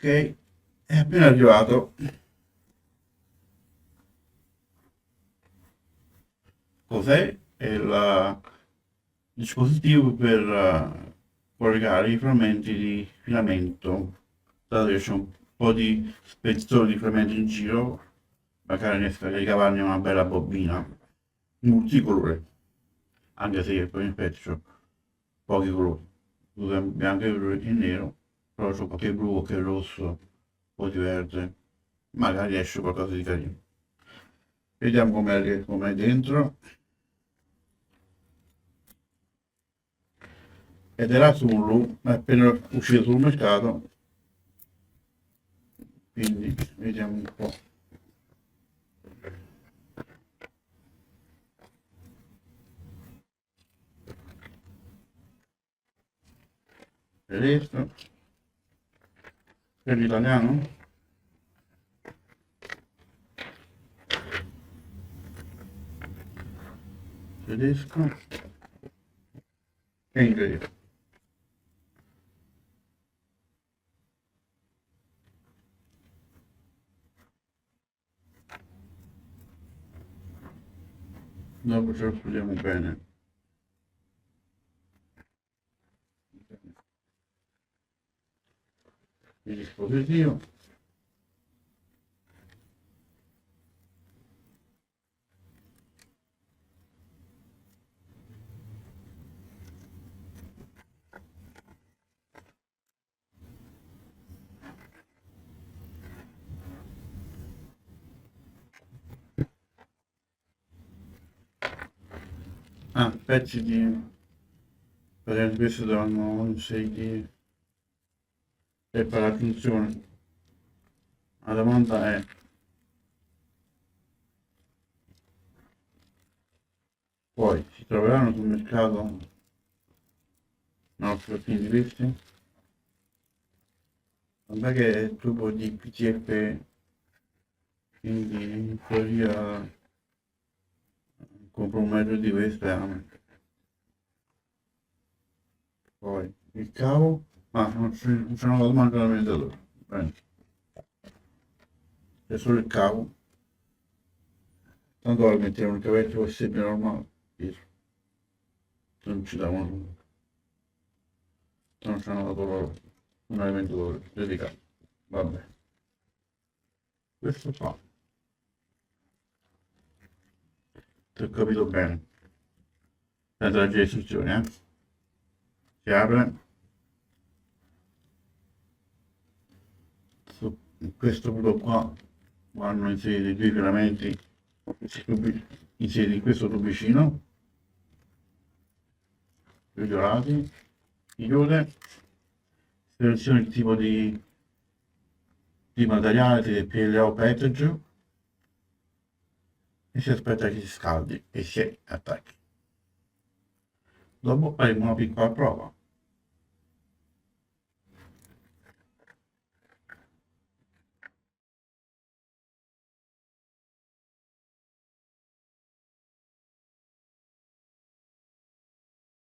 Ok, è appena arrivato. Cos'è? È il dispositivo per collegare i frammenti di filamento. Dato che c'è un po' di spezzoni di filamento in giro, magari riesco a ricavarne una bella bobina multicolore, anche se poi in effetti c'ho pochi colori, uso bianco e nero, però c'ho qualche blu, qualche rosso, un po' di verde, magari esce qualcosa di carino. Vediamo com'è dentro. Ed era Zulu, è appena uscito sul mercato, quindi vediamo un po'. Tedesco, per l'italiano, tedesco e inglese. Dopo ce lo studiamo bene. Il dispositivo. Ah, pezzi di... Per esempio questo danno inseriti per fare la funzione. La domanda è, poi si troveranno sul mercato nostro di questi? Vabbè che è tubo di PTF, quindi in teoria compro un metro di questo poi il cavo, non c'è una domanda da venditore, bene, c'è solo il cavo, tanto vale mettere un cavetto USB normale, dietro. Non ci davano, non ci hanno dato loro un alimentatore dedicato, vabbè, questo qua, se ho capito bene, senza leggere le istruzioni, si apre, su questo punto qua vanno inseriti due filamenti inseriti in questo tubicino, chiudati, si chiude, selezioni il tipo di materiale, se PLA o PETG, e si aspetta che si scaldi e si attacchi. Dopo faremo una piccola prova.